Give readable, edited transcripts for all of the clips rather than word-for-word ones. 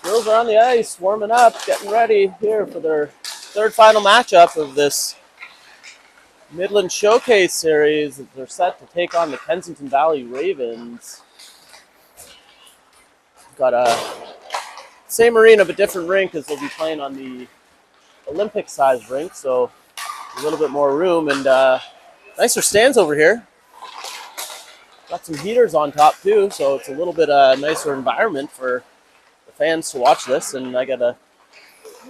Girls are on the ice, warming up, getting ready here for their third final matchup of this Midland Showcase Series. They're set to take on the Kensington Valley Ravens. Got a same arena but different rink as they'll be playing on the Olympic-sized rink, so a little bit more room and nicer stands over here. Got some heaters on top too, so it's a little bit nicer environment for the fans to watch this, and I got a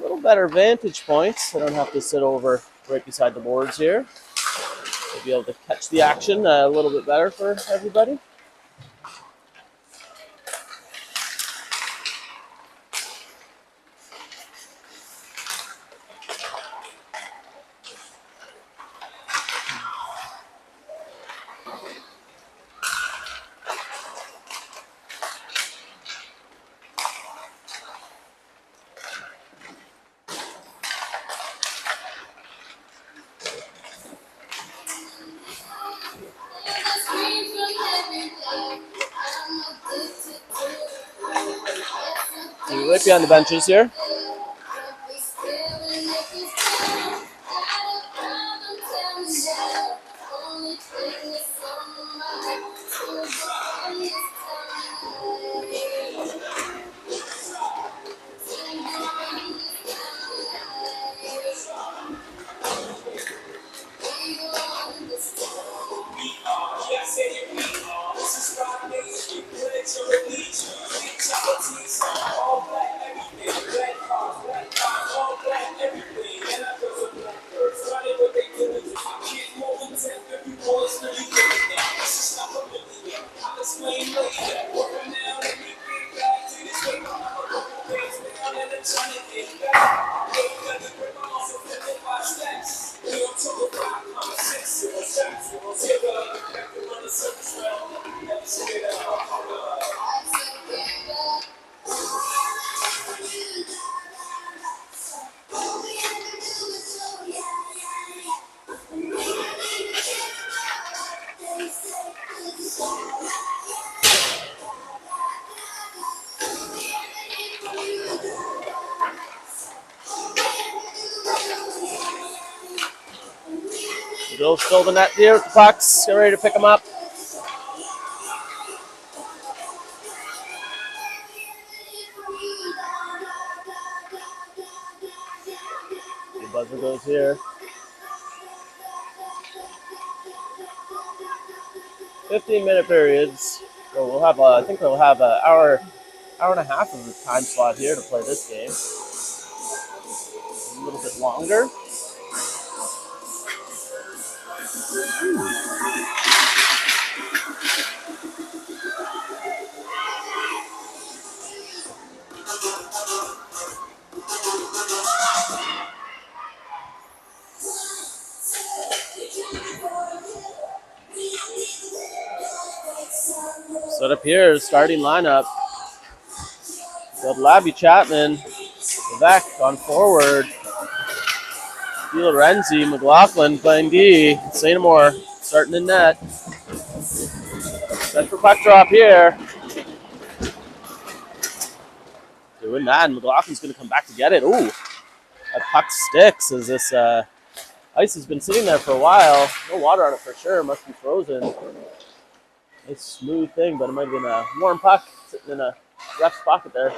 little better vantage points. I don't have to sit over right beside the boards here. I'll be able to catch the action a little bit better for everybody. Right behind the benches here. Bill's still the net here with the pucks. Get ready to pick them up. The buzzer goes here. 15-minute periods. So we'll have, I think we'll have an hour and a half of the time slot here to play this game. A little bit longer. Set up here, starting lineup. Got Labby Chapman, Levesque on forward. De Lorenzi, McLaughlin playing D. St. Amor starting in net. Set for puck drop here. Doing that, and McLaughlin's going to come back to get it. Ooh, that puck sticks as this ice has been sitting there for a while. No water on it for sure, must be frozen. Nice smooth thing, but it might have been a warm puck sitting in a ref's pocket there.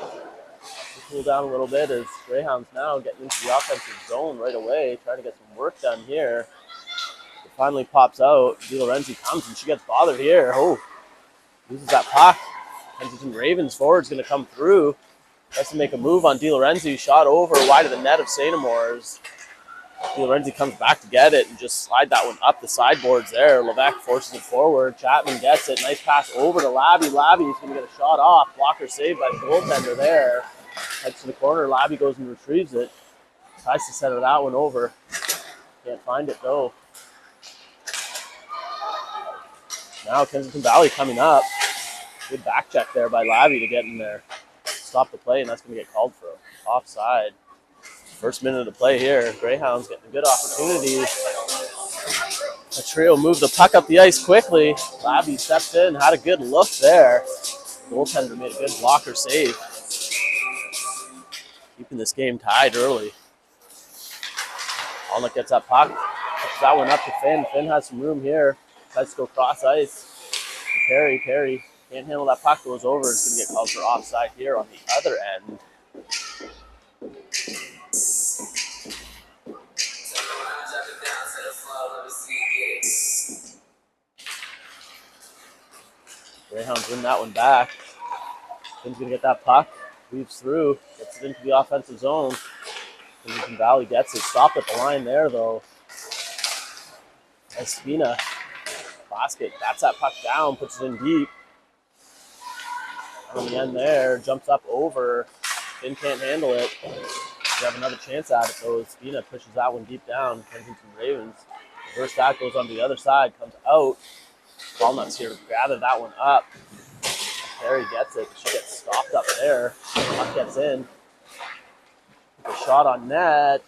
Cool down a little bit as Greyhounds now getting into the offensive zone right away, trying to get some work done here. It finally pops out. De Lorenzi comes and she gets bothered here. Oh, loses that puck. Kensington Ravens forward's going to come through. Has to make a move on De Lorenzi. Shot over wide of the net of St. Amor's. De Lorenzi comes back to get it and just slide that one up the sideboards there. Levesque forces it forward. Chapman gets it. Nice pass over to Labby. Labby's going to get a shot off. Blocker saved by the goaltender there. Heads to the corner. Labby goes and retrieves it. Tries to center that one over. Can't find it though. Now Kensington Valley coming up. Good back check there by Labby to get in there. Stop the play, and that's going to get called for offside. First minute of play here. Greyhounds getting a good opportunity. The trio moved the puck up the ice quickly. Labby stepped in, had a good look there. The goaltender made a good blocker save. keeping this game tied early. Alnick gets that puck. Puts that one up to Finn. Finn has some room here. Tries to go cross ice. Perry can't handle that puck. Goes over. It's going to get called for offside here on the other end. Greyhounds win that one back. Finn's going to get that puck. Weaves through. Gets it into the offensive zone. Kensington Valley gets it. Stopped at the line there, though. Espina. Basket. Bats that puck down. Puts it in deep. On the end there. Jumps up over. Finn can't handle it. We have another chance at it, though. Espina pushes that one deep down. Kensington Ravens. Reverse that goes on the other side. Comes out. Walnuts here to gather that one up. Perry gets it. She gets stopped up there. Puck gets in. The shot on net.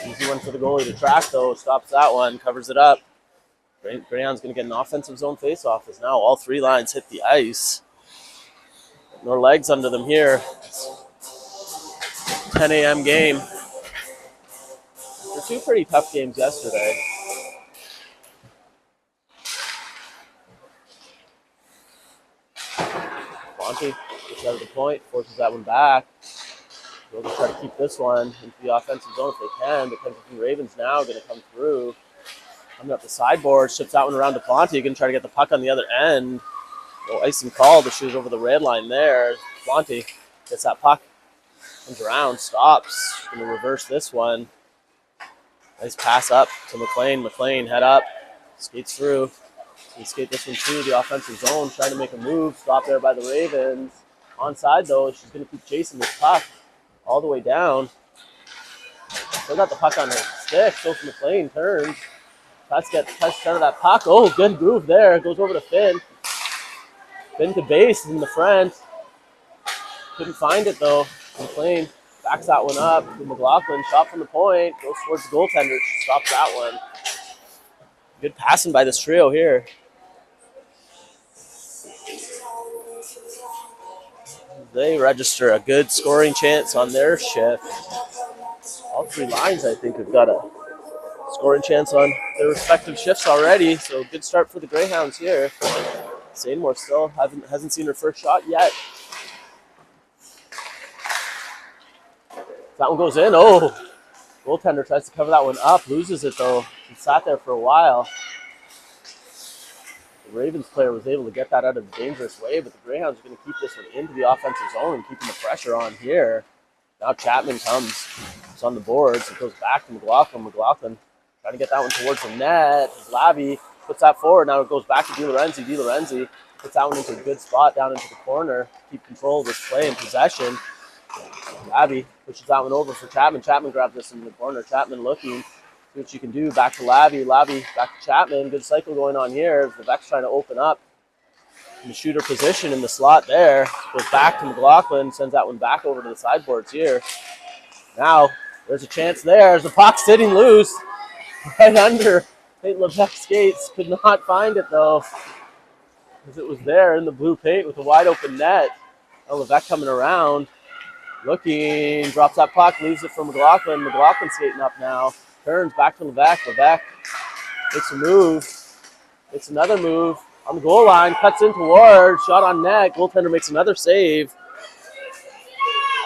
Easy one for the goalie to track, though. Stops that one. Covers it up. Greyhound's going to get an offensive zone faceoff as now all three lines hit the ice. No legs under them here. 10 a.m. game. They're two pretty tough games yesterday. Monty gets out of the point, forces that one back. They'll just try to keep this one into the offensive zone if they can. The Kensington Ravens now going to come through. Coming up the sideboard, ships that one around to Ponte. Going to try to get the puck on the other end. No icing call to shoot over the red line there. Ponte gets that puck. Comes around, stops. Going to reverse this one. Nice pass up to McLean. McLean head up. Skates through. He skate this one through the offensive zone. Trying to make a move. Stop there by the Ravens. Onside though. She's going to keep chasing this puck all the way down. Still got the puck on her stick. Sophie McLean turns. Tries to get touched out of that puck. Oh, good move there. Goes over to Finn. Finn to base in the front. Couldn't find it though. McLean backs that one up to McLaughlin. Shot from the point. Goes towards the goaltender. She stops that one. Good passing by this trio here. They register a good scoring chance on their shift. All three lines, I think, have got a scoring chance on their respective shifts already. So good start for the Greyhounds here. Seymour still hasn't seen her first shot yet. That one goes in. Oh, goaltender tries to cover that one up. Loses it though. He sat there for a while. The Ravens player was able to get that out of a dangerous way, but the Greyhounds are going to keep this one into the offensive zone and keeping the pressure on here. Now Chapman comes. It's on the boards. It goes back to McLaughlin. McLaughlin trying to get that one towards the net. Labby puts that forward. Now it goes back to DiLorenzi. DiLorenzi puts that one into a good spot down into the corner. Keep control of this play and possession. Labby pushes that one over for Chapman. Chapman grabs this in the corner. Chapman looking. See what you can do. Back to Labby. Labby back to Chapman. Good cycle going on here. Vivek's trying to open up in the shooter position in the slot there. Goes back to McLaughlin. Sends that one back over to the sideboards here. Now there's a chance there. There's a puck sitting loose right under St. Levesque's skates. Could not find it though, because it was there in the blue paint with a wide open net. Now Levesque coming around. Looking, drops that puck, leaves it for McLaughlin. McLaughlin skating up now. Turns back to Levesque. Levesque makes a move. Makes another move on the goal line. Cuts in towards. Shot on net. Goaltender makes another save.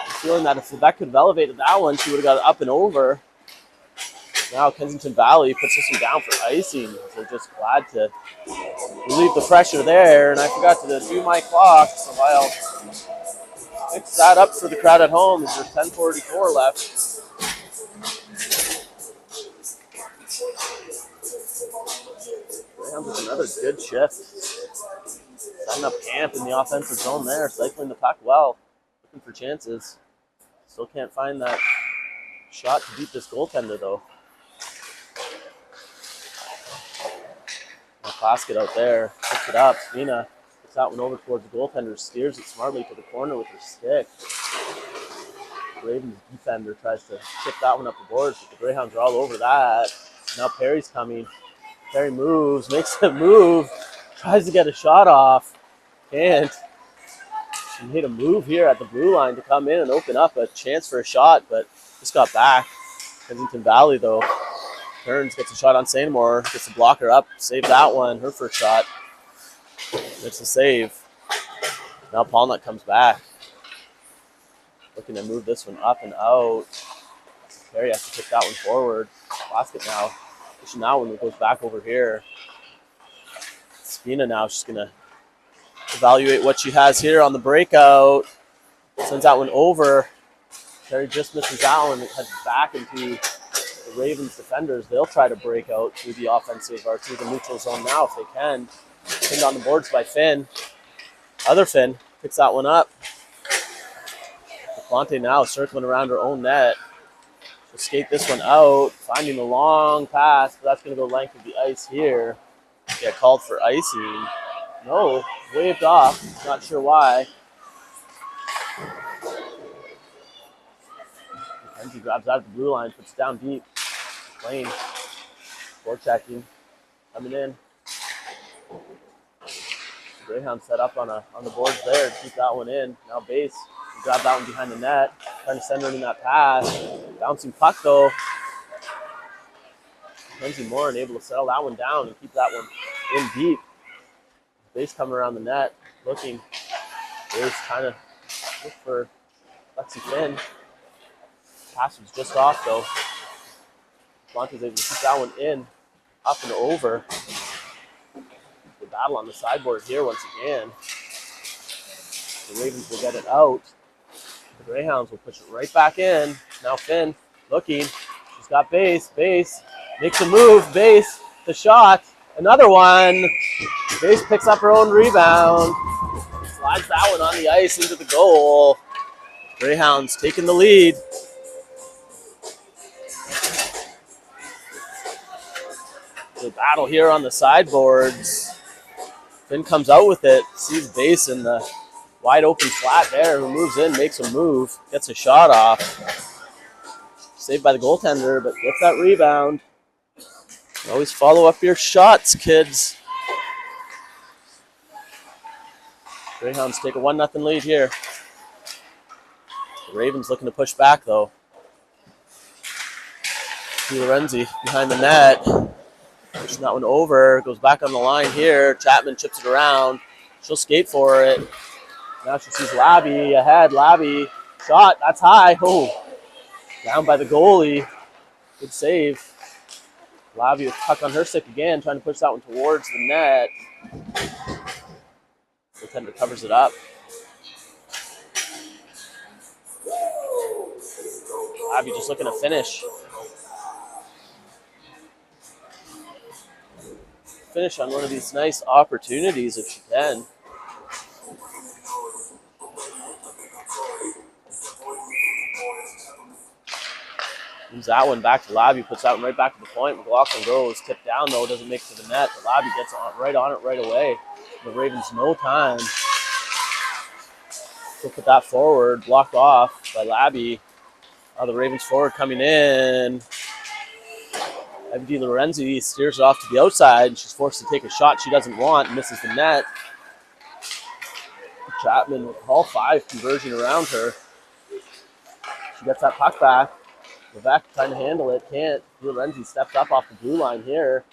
I'm feeling that if Levesque could have elevated that one, she would have got up and over. Now Kensington Valley puts this one down for icing. They're just glad to relieve the pressure there. And I forgot to do my clock, so I'll fix that up for the crowd at home. There's 10:44 left. Greyhounds with another good shift. Setting up camp in the offensive zone there, cycling the puck well, looking for chances. Still can't find that shot to beat this goaltender though. Basket out there, picks it up. Spina puts that one over towards the goaltender, steers it smartly to the corner with her stick. Ravens defender tries to chip that one up the boards, but the Greyhounds are all over that. Now Perry's coming. Perry moves, makes a move, tries to get a shot off. Can't. He made a move here at the blue line to come in and open up a chance for a shot, but just got back. Kensington Valley, though, turns, gets a shot on Sandmore, gets the blocker up, save that one, her first shot. It's a save. Now Paulnut comes back. Looking to move this one up and out. Perry has to kick that one forward. Basket now. Pushing that one, it goes back over here. Spina now, she's going to evaluate what she has here on the breakout. Sends that one over. Perry just misses that one. It heads back into the Ravens defenders. They'll try to break out through the offensive or through the neutral zone now if they can. Pinned on the boards by Finn. Other Finn picks that one up. Fonte now circling around her own net. She'll skate this one out, finding a long pass, but that's going to go length of the ice here. Get called for icing. No, waved off. Not sure why. Mackenzie grabs out of the blue line, puts it down deep. Lane. Forechecking. Coming in. Greyhounds set up on the boards there to keep that one in. Now base. Grab that one behind the net. Trying to send her in that pass. Bouncing puck though. Mackenzie Moore able to settle that one down and keep that one in deep. Base coming around the net. Looking. Base trying to look for Lexi Finn. Pass was just off though. Monte's able to keep that one in. Up and over. The battle on the sideboard here once again. The Ravens will get it out. The Greyhounds will push it right back in. Now Finn looking. She's got base. Base makes a move. Base the shot. Another one. Base picks up her own rebound. Slides that one on the ice into the goal. Greyhounds taking the lead. The battle here on the sideboards. Finn comes out with it. Sees Base in the wide open flat there, who moves in, makes a move, gets a shot off. Saved by the goaltender, but gets that rebound. Always follow up your shots, kids. Greyhounds take a 1-0 lead here. The Ravens looking to push back, though. Lorenzi behind the net. Pushing that one over, goes back on the line here. Chapman chips it around. She'll skate for it. Now she sees Labby ahead. Labby, shot, that's high. Oh, down by the goalie. Good save. Labby with puck on her stick again, trying to push that one towards the net. Goaltender covers it up. Labby just looking to finish. Finish on one of these nice opportunities if she can. Moves that one back to Labby, puts that one right back to the point. McLaughlin goes, tipped down though, doesn't make it to the net. But Labby gets right on it right away. The Ravens no time. She'll put that forward, blocked off by Labby. The Ravens forward coming in. Ivy Lorenzi steers it off to the outside, and she's forced to take a shot she doesn't want and misses the net. Chapman with all 5 conversion around her. She gets that puck back. Levesque trying to handle it, can't. Lorenzi steps up off the blue line here.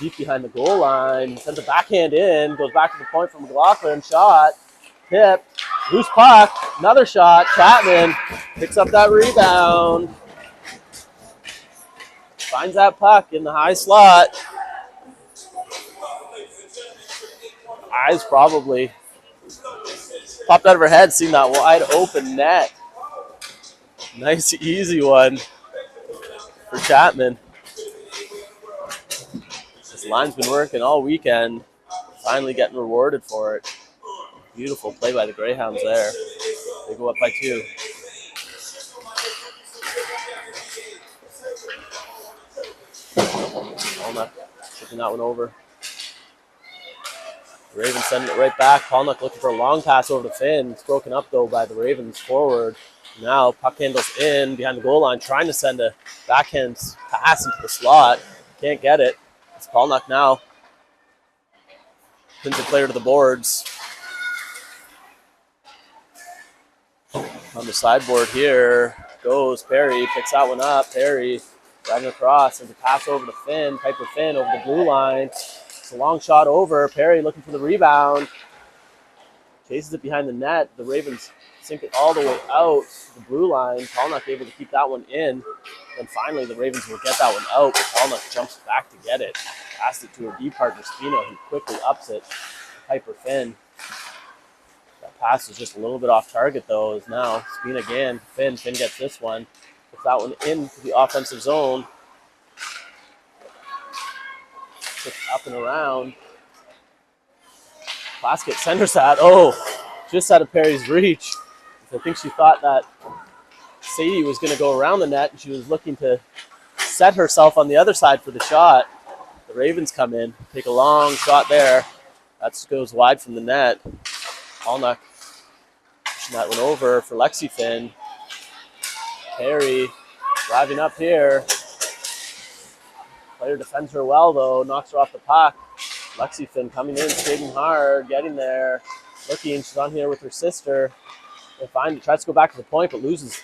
Deep behind the goal line. Sends a backhand in, goes back to the point from McLaughlin. Shot, tip, loose puck, another shot. Chapman picks up that rebound. Finds that puck in the high slot. Eyes probably popped out of her head, seeing that wide open net. Nice, easy one for Chapman. This line's been working all weekend. Finally getting rewarded for it. Beautiful play by the Greyhounds there. They go up by 2. Paulnuck shipping that one over. The Ravens sending it right back. Paulnuck looking for a long pass over to Finn. It's broken up though by the Ravens forward. Now puck handles in behind the goal line, trying to send a backhand pass into the slot. Can't get it. It's Paulnuck now. Pins the player to the boards. On the sideboard here goes Perry, picks that one up. Perry driving across, and the pass over to Finn. Piper Finn over the blue line. It's a long shot over. Perry looking for the rebound. Chases it behind the net. The Ravens sink it all the way out to the blue line. Polnuck able to keep that one in. And finally, the Ravens will get that one out, but Polnuck jumps back to get it. Passed it to her D partner, Spina, who quickly ups it. Piper Finn. That pass was just a little bit off target, though, is now Spina again. Finn gets this one. Puts that one into the offensive zone. Just up and around. Plaskett centers that. Oh, just out of Perry's reach. I think she thought that Sadie was going to go around the net, and she was looking to set herself on the other side for the shot. The Ravens come in, take a long shot there. That goes wide from the net. Polnuck pushing that one over for Lexi Finn. Perry driving up here. Player defends her well, though. Knocks her off the puck. Lexi Finn coming in, skating hard, getting there. Looking, she's on here with her sister. They find it, tries to go back to the point, but loses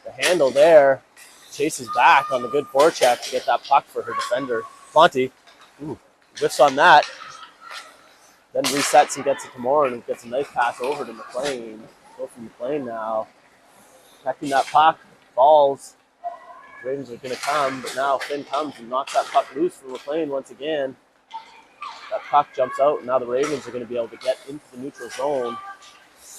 the handle there. Chases back on the good forecheck to get that puck for her defender. Fonte, whiffs on that. Then resets and gets it to Moore, and gets a nice pass over to McLean. Go from McLean now. Protecting that puck. Balls. The Ravens are going to come, but now Finn comes and knocks that puck loose for McLean once again. That puck jumps out, and now the Ravens are going to be able to get into the neutral zone.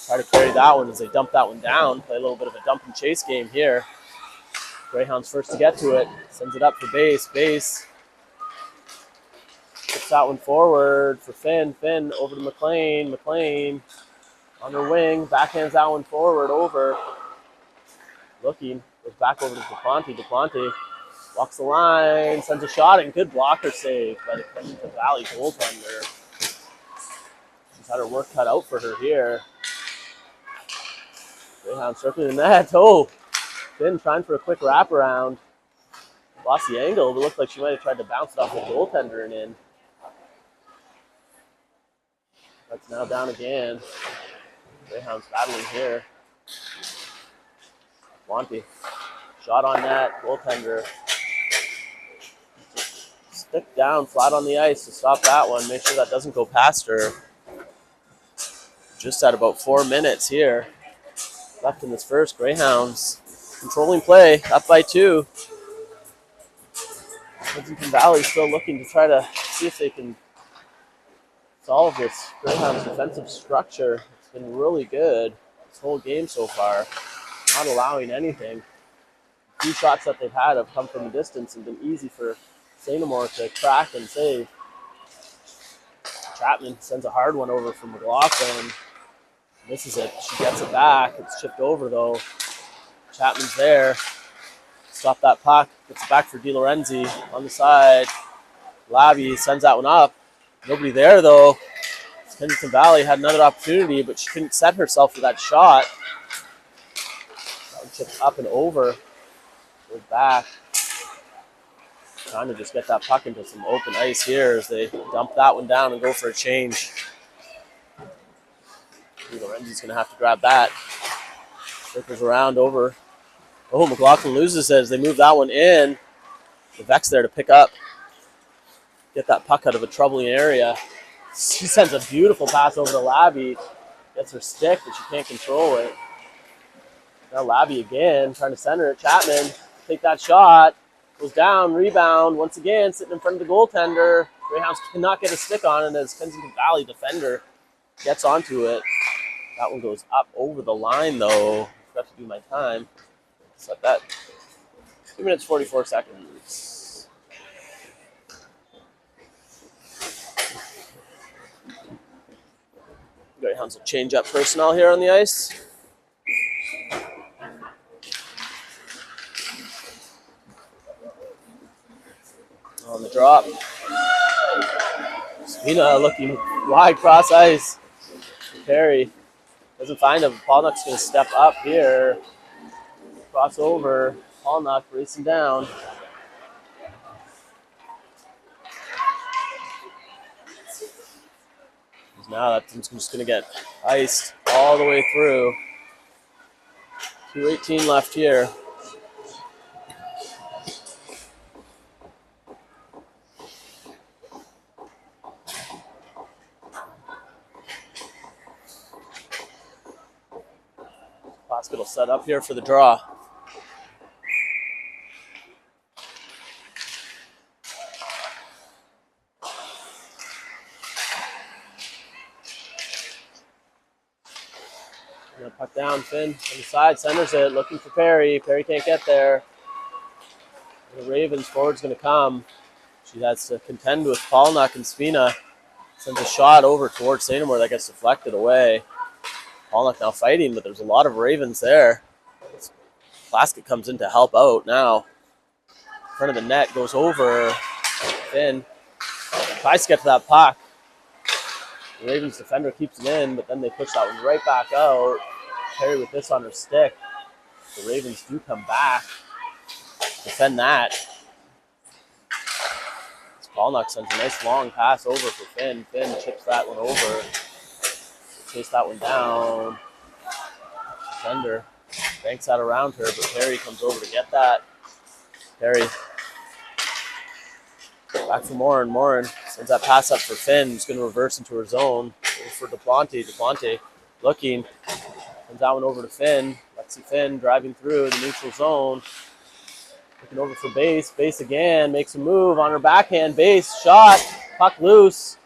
Try to carry that one as they dump that one down. Play a little bit of a dump and chase game here. Greyhounds first to get to it. Sends it up for base. Base. Puts that one forward for Finn. Finn over to McLean. McLean on her wing. Backhands that one forward over. Looking. Goes back over to DePonte. DePonte walks the line. Sends a shot and good blocker save by the Kensington Valley goaltender. She's had her work cut out for her here. Greyhound circling the net. Oh, Finn trying for a quick wraparound. Lost the angle, but looked like she might have tried to bounce it off the goaltender and in. That's now down again. Greyhounds battling here. Monty. Shot on net. Goaltender. Stick down flat on the ice to stop that one. Make sure that doesn't go past her. Just at about 4 minutes here left in this first. Greyhounds controlling play, up by 2. Kensington Valley still looking to try to see if they can solve this Greyhounds defensive structure. It's been really good this whole game so far, not allowing anything. The few shots that they've had have come from a distance and been easy for Sainamore to crack and save. Chapman sends a hard one over from McLaughlin. Misses it. She gets it back. It's chipped over, though. Chapman's there. Stop that puck. Gets it back for DiLorenzi on the side. Labby sends that one up. Nobody there, though. Kensington Valley had another opportunity, but she couldn't set herself for that shot. That one chipped up and over. Goes back. Trying to just get that puck into some open ice here as they dump that one down and go for a change. Lorenzi's going to have to grab that. Circles around over. Oh, McLaughlin loses it as they move that one in. Levesque's there to pick up. Get that puck out of a troubling area. She sends a beautiful pass over to Labby. Gets her stick, but she can't control it. Now Labby again, trying to center it. Chapman, take that shot. Goes down, rebound. Once again, sitting in front of the goaltender. Greyhounds cannot get a stick on it as Kensington Valley defender gets onto it. That one goes up over the line, though. I forgot to do my time. Set that. 2 minutes, 44 seconds. Greyhounds will change up personnel here on the ice. On the drop. Spina looking wide cross ice. Perry doesn't find him. Polnuck's going to step up here. Cross over. Polnuck racing down. Now that team's just going to get iced all the way through. 2:18 left here. Hospital set up here for the draw. Gonna puck down, Finn on the side, centers it, looking for Perry. Perry can't get there. The Ravens forward's gonna come. She has to contend with Polnock and Spina. Sends a shot over towards Sainamore that gets deflected away. Polnock now fighting, but there's a lot of Ravens there. Plaskett comes in to help out now. In front of the net, goes over. Finn tries to get to that puck. The Ravens defender keeps it in, but then they push that one right back out. Perry with this on her stick. The Ravens do come back. Defend that. Polnock sends a nice long pass over for Finn. Finn chips that one over. Chase that one down. Defender banks that around her, but Perry comes over to get that. Perry back for Morin. Morin sends that pass up for Finn, who's going to reverse into her zone. Over for Duplanty. Duplanty looking. Sends that one over to Finn. Lexi Finn driving through the neutral zone. Looking over for Base. Base again. Makes a move on her backhand. Base. Shot. Puck loose.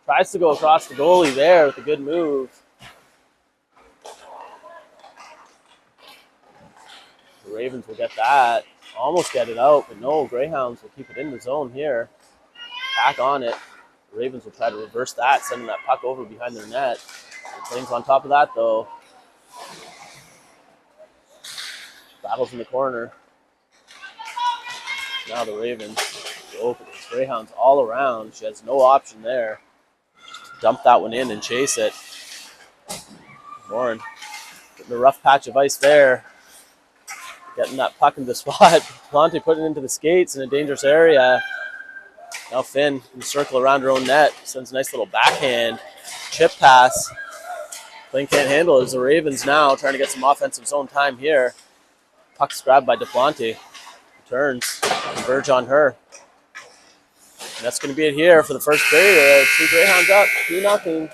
Tries to go across the goalie there with a good move. The Ravens will get that. Almost get it out, but no. Greyhounds will keep it in the zone here. Back on it. The Ravens will try to reverse that, sending that puck over behind their net. The Flames on top of that, though. Battles in the corner. Now the Ravens open. Greyhounds all around. She has no option there. Dump that one in and chase it. Warren getting a rough patch of ice there. Getting that puck into the spot. Planty putting it into the skates in a dangerous area. Now Finn can circle around her own net. Sends a nice little backhand chip pass. Flynn can't handle it as the Ravens now trying to get some offensive zone time here. Puck's grabbed by Duplanty. Turns, converge on her. And that's going to be it here for the first period. 2 Greyhounds up, 2-0.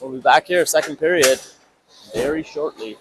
We'll be back here second period very shortly.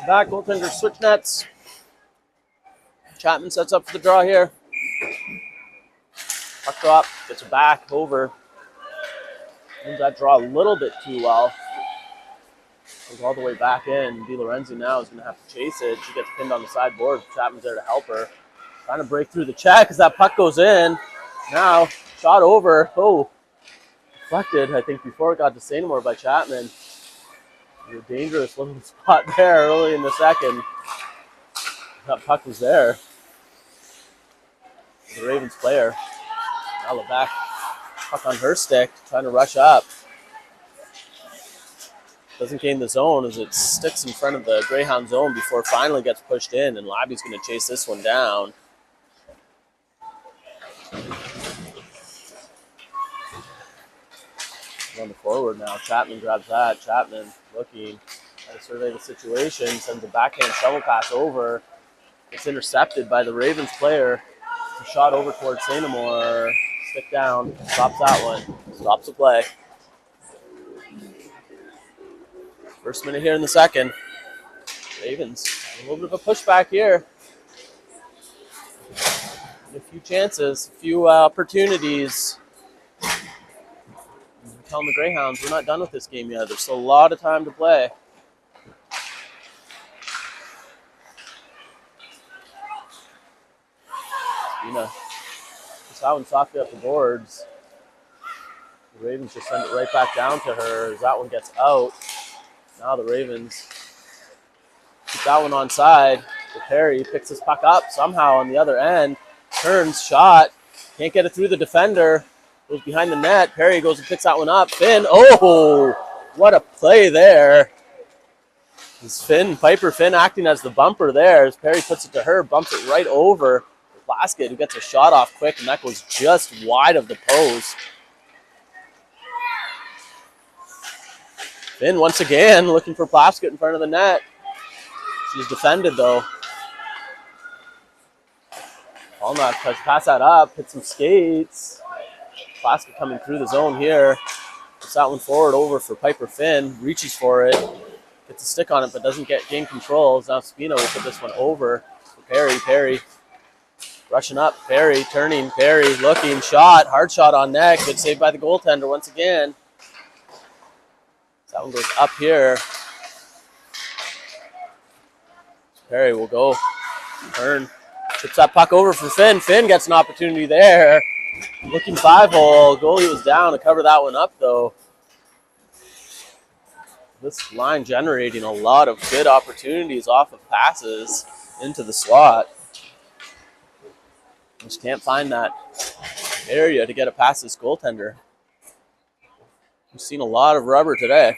Back, goaltender switch nets. Chapman sets up for the draw here. Puck drop, gets her back over. Moves that draw a little bit too well. Goes all the way back in. Di Lorenzi now is going to have to chase it. She gets pinned on the sideboard. Chapman's there to help her. Trying to break through the check as that puck goes in. Now, shot over. Oh, deflected, I think, before it got to Sainamore by Chapman. A dangerous little spot there early in the second. That puck was there. The Ravens player. Now Levac, puck on her stick, trying to rush up. Doesn't gain the zone as it sticks in front of the Greyhound zone before it finally gets pushed in, and Labby's going to chase this one down. On the forward now. Chapman grabs that. Chapman looking, trying to survey the situation, sends a backhand shovel pass over. It's intercepted by the Ravens player. It's a shot over towards St. Amour. Stick down. Stops that one. Stops the play. First minute here in the second. Ravens, a little bit of a pushback here. A few chances, a few opportunities. I'm telling the Greyhounds, we're not done with this game yet. There's still a lot of time to play. Just that one softly up the boards. The Ravens just send it right back down to her as that one gets out. Now the Ravens keep that one onside. Perry picks his puck up somehow on the other end. Turns, shot. Can't get it through the defender. Goes behind the net. Perry goes and picks that one up. Finn, oh, what a play there. Is Piper Finn acting as the bumper there as Perry puts it to her, bumps it right over Plaskett, who gets a shot off quick, and that goes just wide of the post. Finn once again looking for Plaskett in front of the net. She's defended though. Allnut tries to pass that up, hit some skates. Plaskett coming through the zone here. Puts that one forward over for Piper Finn. Reaches for it. Gets a stick on it but doesn't gain control. Now Spino will put this one over for Perry. Perry rushing up. Perry turning. Perry looking. Shot. Hard shot on net. Good save by the goaltender once again. That one goes up here. Perry will go. Turn. Chips that puck over for Finn. Finn gets an opportunity there. Looking 5-hole. Goalie was down to cover that one up, though. This line generating a lot of good opportunities off of passes into the slot. Just can't find that area to get it past this goaltender. We've seen a lot of rubber today.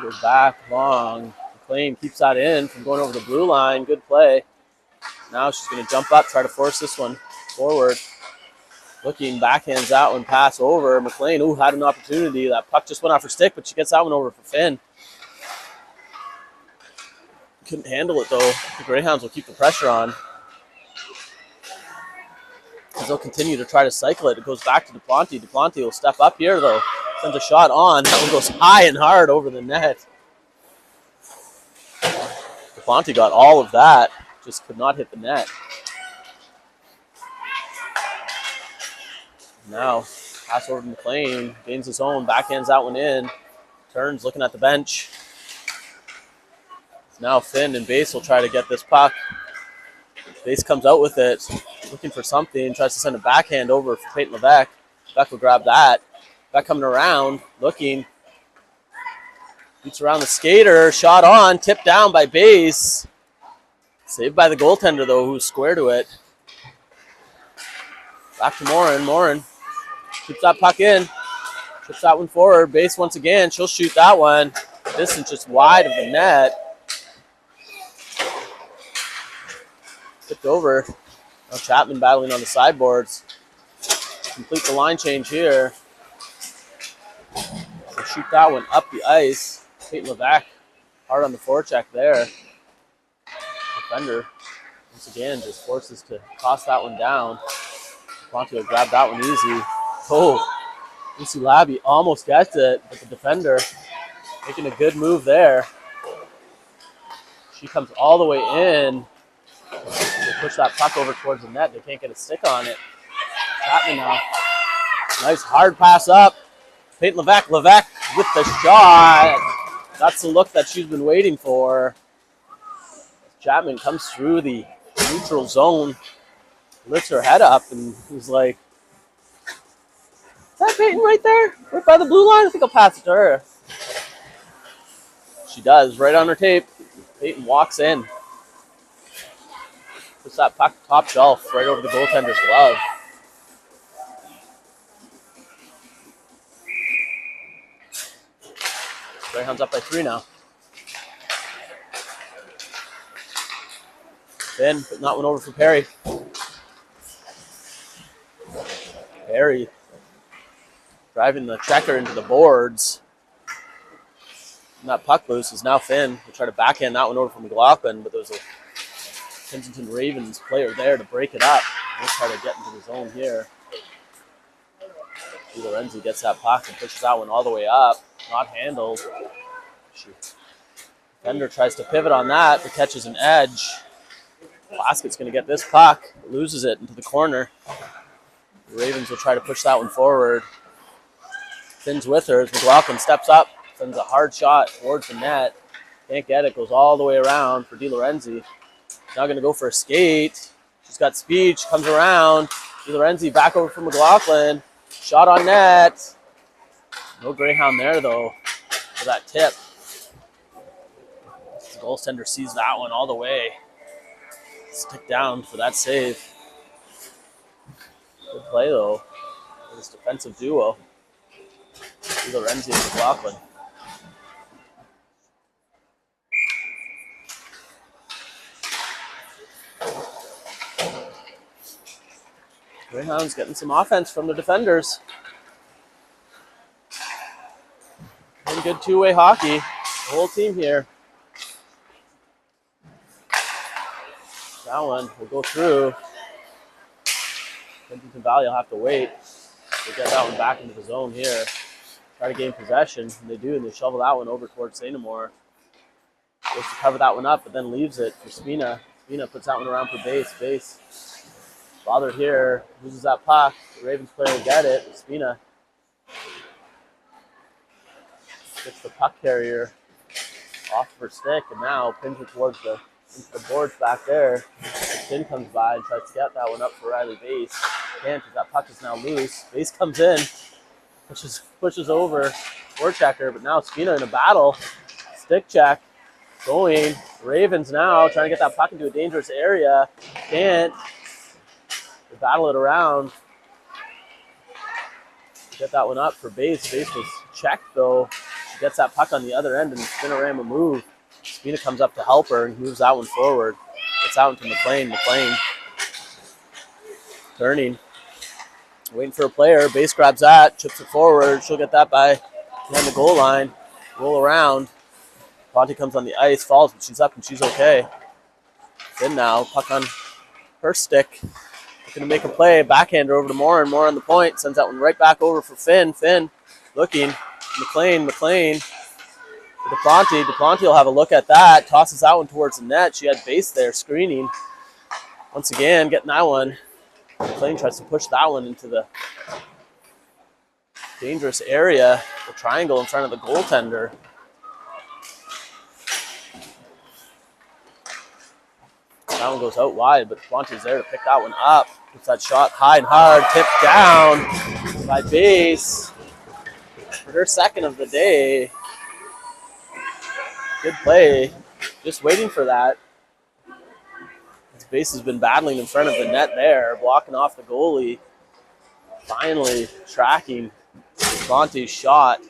Goes back long. McLean keeps that in from going over the blue line. Good play. Now she's going to jump up, try to force this one forward. Looking, backhands that one, pass over. McLean, had an opportunity. That puck just went off her stick, but she gets that one over for Finn. Couldn't handle it, though. The Greyhounds will keep the pressure on. As they'll continue to try to cycle it. It goes back to Duplanty. Duplanty will step up here, though. Sends a shot on. That one goes high and hard over the net. Duplanty got all of that. Just could not hit the net. Now, pass over to McLean. Gains his own. Backhands that one in. Turns, looking at the bench. Now Finn and Base will try to get this puck. Base comes out with it, looking for something. Tries to send a backhand over for Peyton Levesque. Levesque will grab that. Back coming around, looking. Beats around the skater. Shot on, tipped down by Base. Saved by the goaltender, though, who's square to it. Back to Morin. Morin keeps that puck in. Trips that one forward. Base once again. She'll shoot that one. Distance just wide of the net. Tipped over. Now Chapman battling on the sideboards. Complete the line change here. We'll shoot that one up the ice. Peyton Levesque hard on the forecheck there. Defender, once again, just forces to toss that one down. Ponte will grab that one easy. Oh, Lucy Labby almost gets it, but the defender making a good move there. She comes all the way in. They push that puck over towards the net. They can't get a stick on it. Chapman now. Nice hard pass up. Peyton Levesque. Levesque with the shot. That's the look that she's been waiting for. Chapman comes through the neutral zone, lifts her head up, and he's like, "Is that Peyton right there? Right by the blue line? I think I'll pass it to her." She does, right on her tape. Peyton walks in. Puts that puck top shelf right over the goaltender's glove. Greyhounds up by 3 now. Finn putting that one over for Perry. Barry driving the checker into the boards. And that puck loose is now Finn. We'll try to backhand that one over from McLaughlin, but there's a Kensington Ravens player there to break it up. We'll try to get into the zone here. Lorenzi gets that puck and pushes that one all the way up. Not handled. Defender tries to pivot on that, but catches an edge. Plaskett's going to get this puck, loses it into the corner. The Ravens will try to push that one forward. Finn's with her as McLaughlin steps up, sends a hard shot towards the net. Can't get it, goes all the way around for DeLorenzi. Now going to go for a skate. She's got speed, she comes around. DeLorenzi back over for McLaughlin. Shot on net. No Greyhound there, though, for that tip. The goaltender sees that one all the way. Stick down for that save. Good play, though, for this defensive duo. Lorenzi and McLaughlin. Greyhounds getting some offense from the defenders. And good two-way hockey. The whole team here. That one will go through. Kensington Valley will have to wait to get that one back into the zone here. Try to gain possession, and they do, and they shovel that one over towards St. Amour. Goes to cover that one up, but then leaves it for Spina. Spina puts that one around for base. Bothered here, loses that puck. The Ravens player will get it. Spina gets the puck carrier off of her stick, and now pins it towards into the boards back there. Finn comes by and tries to get that one up for Riley Base. Can't, because that puck is now loose. Base comes in, pushes over forechecker, but now Spina in a battle. Stick check going. Ravens now trying to get that puck into a dangerous area. Can't. They battle it around. Get that one up for Base. Base was checked, though. She gets that puck on the other end, and Spinorama move. Spina comes up to help her and moves that one forward. It's out into McLean. McLean turning. Waiting for a player. Base grabs that, chips it forward. She'll get that by behind the goal line. Roll around. Ponte comes on the ice, falls, but she's up and she's okay. Finn now, puck on her stick. Looking to make a play. Backhander over to Moore, and Moore on the point. Sends that one right back over for Finn. Finn looking. McLean for DePlanty. DePlanty will have a look at that. Tosses that one towards the net. She had Base there screening. Once again, getting that one. McLean tries to push that one into the dangerous area. The triangle in front of the goaltender. That one goes out wide, but DePlanty's there to pick that one up. Puts that shot high and hard. Tipped down by Base for her second of the day. Good play. Just waiting for that. Base has been battling in front of the net there, blocking off the goalie. Finally tracking Monte's shot.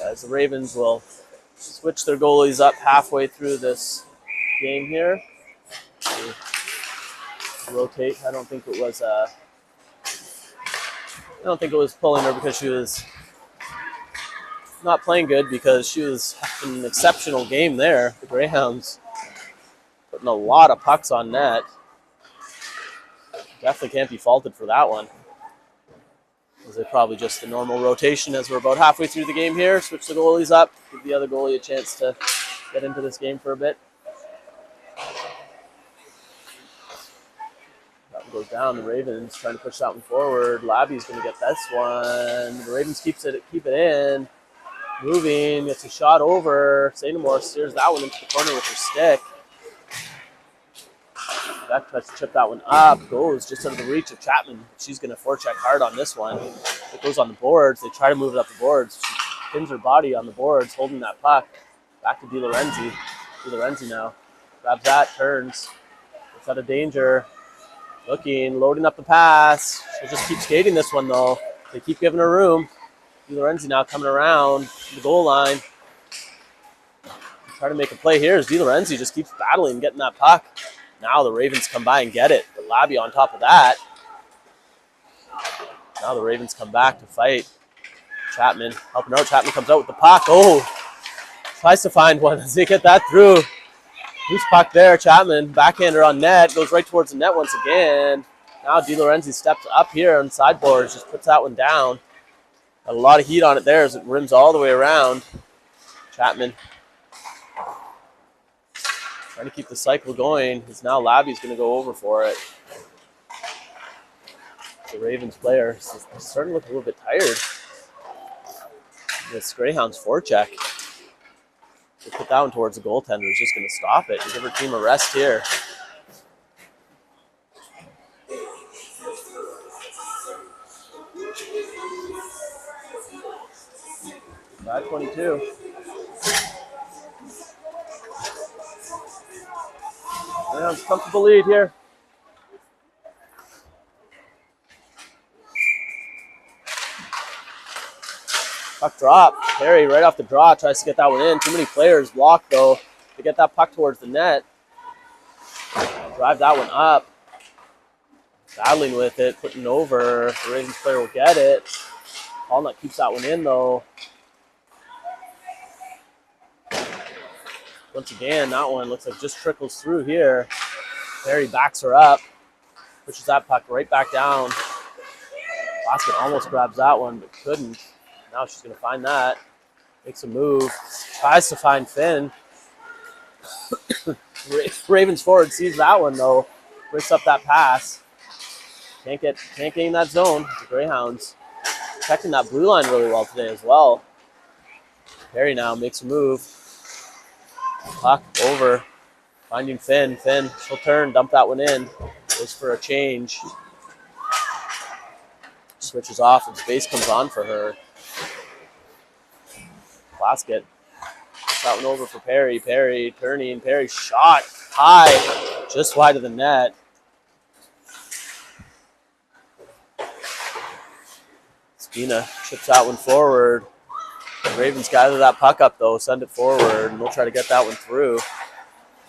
As the Ravens will switch their goalies up halfway through this game here. Rotate. I don't think it was pulling her because she was not playing good, because she was having an exceptional game there. The Greyhounds putting a lot of pucks on net. Definitely can't be faulted for that one. Is it probably just the normal rotation as we're about halfway through the game here? Switch the goalies up, give the other goalie a chance to get into this game for a bit. That one goes down. The Ravens trying to push that one forward. Labby's going to get this one. The Ravens keep it in. Moving, gets a shot over. St. Amour steers that one into the corner with her stick. Beck tries to chip that one up. Goes just out of the reach of Chapman. She's going to forecheck hard on this one. It goes on the boards. They try to move it up the boards. She pins her body on the boards, holding that puck. Back to DeLorenzi. DeLorenzi now. Grabs that, turns. Gets out of danger. Looking, loading up the pass. She'll just keep skating this one, though. They keep giving her room. DeLorenzi now coming around the goal line. Trying to make a play here as DeLorenzi just keeps battling, getting that puck. Now the Ravens come by and get it. But Labby on top of that. Now the Ravens come back to fight. Chapman helping out. Chapman comes out with the puck. Oh, tries to find one. Does he get that through? Loose puck there. Chapman, backhander on net. Goes right towards the net once again. Now DeLorenzi steps up here on sideboards. Just puts that one down. Got a lot of heat on it there as it rims all the way around. Chapman trying to keep the cycle going. Because now Labby's going to go over for it. The Ravens player is starting to look a little bit tired. This Greyhounds forecheck. They put that one towards the goaltender. He's just going to stop it and give her team a rest here. .522. Greyhounds comfortable lead here. Puck drop. Perry right off the draw tries to get that one in. Too many players blocked though to get that puck towards the net. Drive that one up. Battling with it, putting over. The Ravens player will get it. Paulnut keeps that one in though. Once again, that one looks like just trickles through here. Perry backs her up. Pushes that puck right back down. Basket almost grabs that one, but couldn't. Now she's going to find that. Makes a move. Tries to find Finn. Ravens forward sees that one, though. Breaks up that pass. Can't gain that zone. The Greyhounds protecting that blue line really well today as well. Perry now makes a move. Puck over. Finding Finn. Finn, she'll turn, dump that one in. Goes for a change. Switches off and space comes on for her. Basket. Puts that one over for Perry. Perry turning. Perry shot high. Just wide of the net. Spina chips that one forward. The Ravens gather that puck up though. Send it forward and they'll try to get that one through.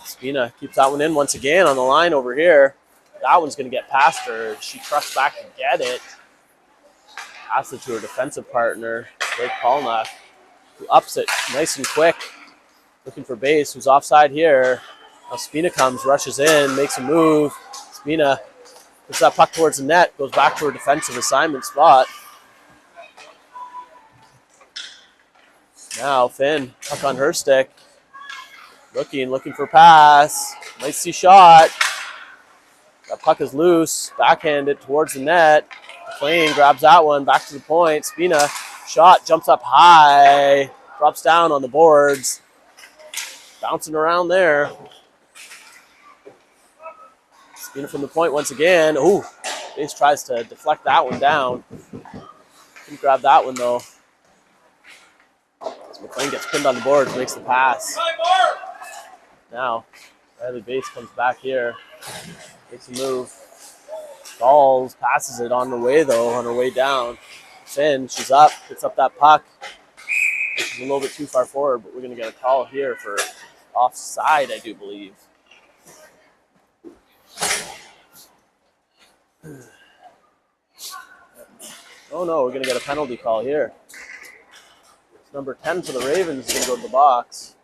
Spina keeps that one in once again on the line over here. That one's going to get past her. She trusts back to get it. Passes it to her defensive partner, Blake Paulnut, who ups it nice and quick. Looking for base, who's offside here. Now Spina comes, rushes in, makes a move. Spina puts that puck towards the net, goes back to her defensive assignment spot. Now Finn, puck on her stick. Looking for pass. Nice see shot. That puck is loose. Backhanded towards the net. McLean grabs that one. Back to the point. Spina shot. Jumps up high. Drops down on the boards. Bouncing around there. Spina from the point once again. Ooh. Base tries to deflect that one down. Couldn't grab that one though. As McLean gets pinned on the boards. Makes the pass. Now, Riley Bates comes back here, makes a move, falls, passes it on her way though, on her way down. Finn, she's up, gets up that puck. This is a little bit too far forward, but we're going to get a call here for offside, I do believe. Oh no, we're going to get a penalty call here. It's number 10 for the Ravens is going to go to the box.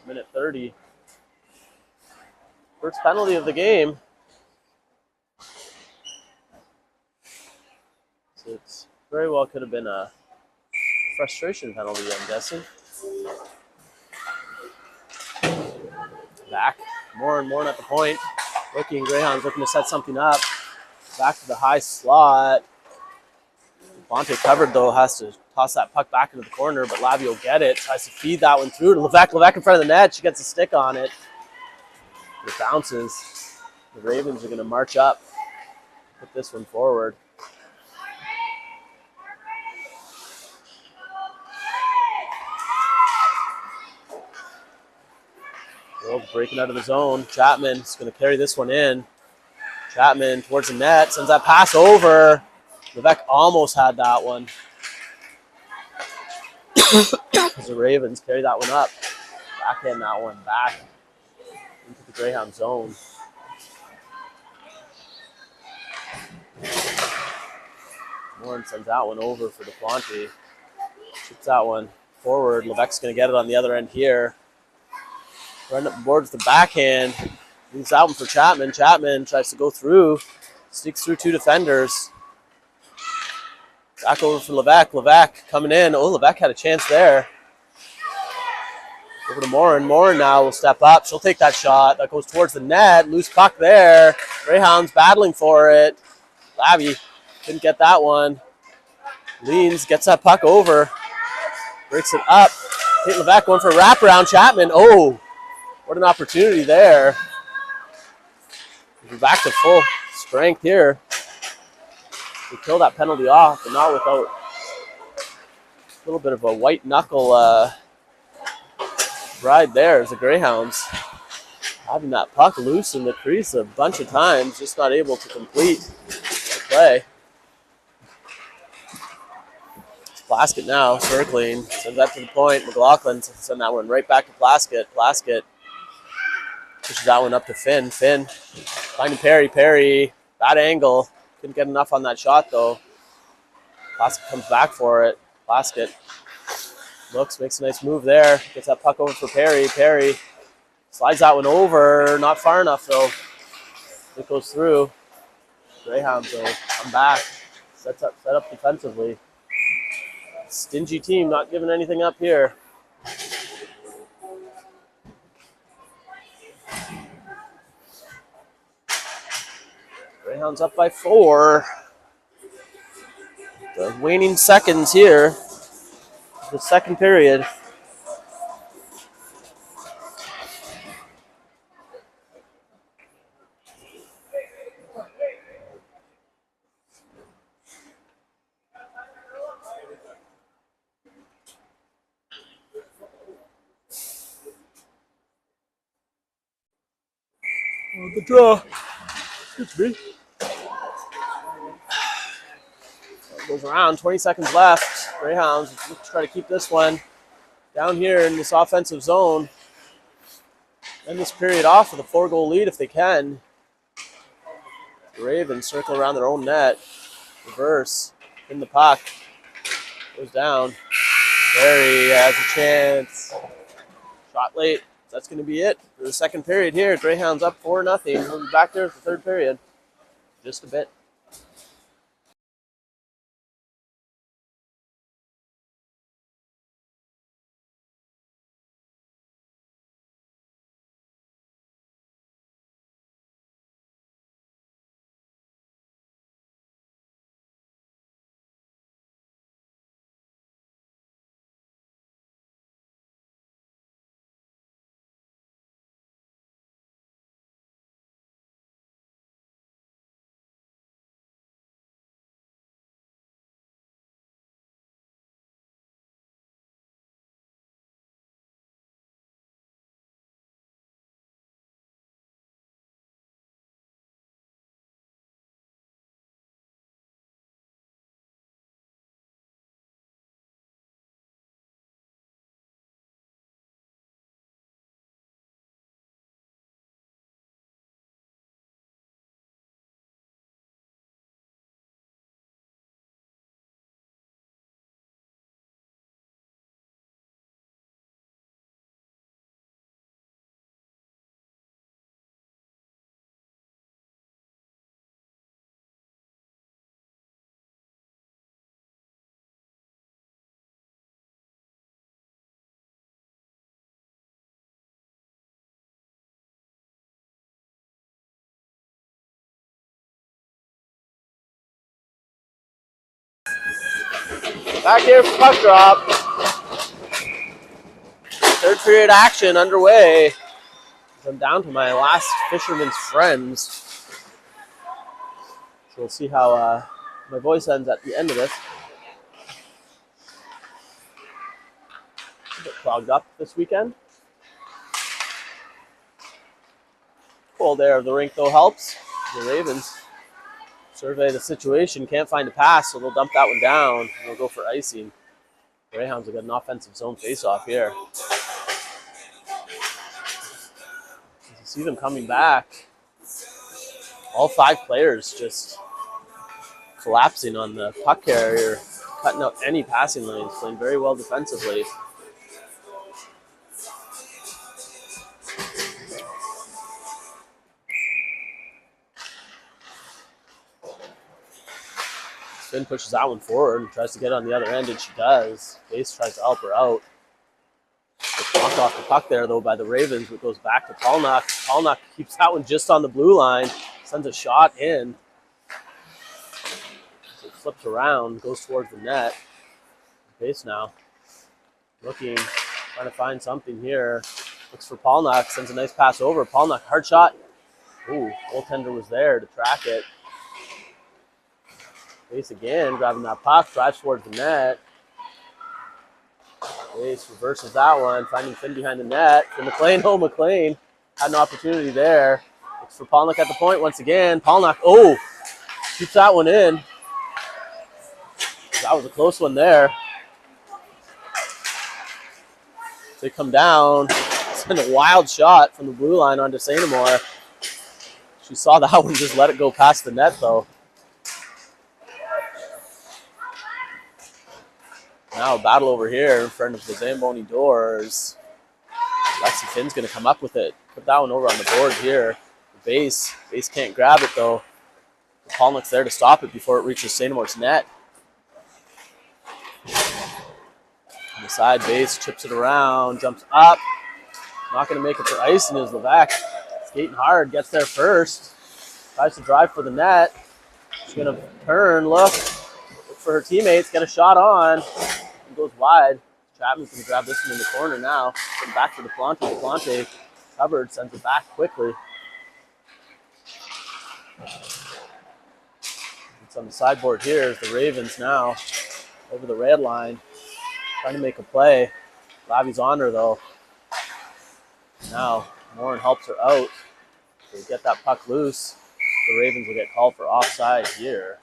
Minute 30. First penalty of the game. So it's very well could have been a frustration penalty, I'm guessing. Back more and more at the point. Greyhounds looking to set something up. Back to the high slot. Bonte covered though, has to toss that puck back into the corner, but Labby will get it. Tries to feed that one through to Levesque. Levesque in front of the net. She gets a stick on it. It bounces. The Ravens are going to march up, put this one forward. World breaking out of the zone. Chapman is going to carry this one in. Chapman towards the net, sends that pass over. Levesque almost had that one. As the Ravens carry that one up. Backhand that one back into the Greyhound zone. Warren sends that one over for DePlanty. Shoots that one forward. Levesque's going to get it on the other end here. Running up the board with the backhand. Leaves that one for Chapman. Chapman tries to go through. Sneaks through 2 defenders. Back over for Levesque. Levesque coming in. Oh, Levesque had a chance there. Over to Morin. Morin now will step up. She'll take that shot. That goes towards the net. Loose puck there. Greyhounds battling for it. Labby didn't get that one. Leans, gets that puck over. Breaks it up. Hit Levesque going for a wraparound. Chapman. Oh, what an opportunity there. We're back to full strength here. We kill that penalty off, but not without a little bit of a white knuckle ride there as the Greyhounds having that puck loose in the crease a bunch of times, just not able to complete the play. It's Plaskett now, circling, sends that to the point. McLaughlin sends that one right back to Plaskett. Plaskett pushes that one up to Finn. Finn finding Perry. Perry, bad angle. Couldn't get enough on that shot though. Plaskett comes back for it. Plaskett looks, makes a nice move there. Gets that puck over for Perry. Perry slides that one over. Not far enough though. It goes through. Greyhounds will come back. Set up defensively. Stingy team, not giving anything up here. Greyhounds up by 4. The waning seconds here. The second period. The draw. Excuse me. Goes around. 20 seconds left. Greyhounds look to try to keep this one down here in this offensive zone. End this period off with a 4-goal lead if they can. The Ravens circle around their own net. Reverse. In the puck. Goes down. Perry has a chance. Shot late. That's going to be it for the second period here. Greyhounds up 4-0. We'll be back there for the third period. Just a bit. Back here for puck drop. Third period action underway. I'm down to my last Fisherman's Friends. So we'll see how my voice ends at the end of this. A bit clogged up this weekend. Cold air of the rink though helps. The Ravens survey the situation, can't find a pass, so they'll dump that one down and they'll go for icing. Greyhounds have got an offensive zone face-off here. You see them coming back. All 5 players just collapsing on the puck carrier, cutting out any passing lanes, playing very well defensively. Finn pushes that one forward and tries to get on the other end, and she does. Base tries to help her out. It's blocked off the puck there, though, by the Ravens. It goes back to Polnock. Polnock keeps that one just on the blue line, sends a shot in. So it flips around, goes towards the net. Base now. Looking, trying to find something here. Looks for Polnock, sends a nice pass over. Polnock, hard shot. Ooh, goaltender was there to track it. Base again, grabbing that puck, drives towards the net. Base reverses that one, finding Finn behind the net. For McLean, McLean had an opportunity there. Looks for Polnock at the point once again. Polnock, keeps that one in. That was a close one there. They come down, send a wild shot from the blue line onto Sainamore. She saw that one, just let it go past the net though. Now a battle over here in front of the Zamboni doors. Lexi Finn's going to come up with it. Put that one over on the board here. The base can't grab it though. Polnock's there to stop it before it reaches Sainamore's net. On the side, base chips it around, jumps up. Not going to make it for icing is Levesque. Skating hard, gets there first. Tries to drive for the net. She's going to turn, look for her teammates, get a shot on. It goes wide. Chapman's going to grab this one in the corner now. Put it back for DePlante. DePlante covered, sends it back quickly. It's on the sideboard here is the Ravens now. Over the red line. Trying to make a play. Lavi's on her though. Now, Morin helps her out. They get that puck loose. The Ravens will get called for offside here.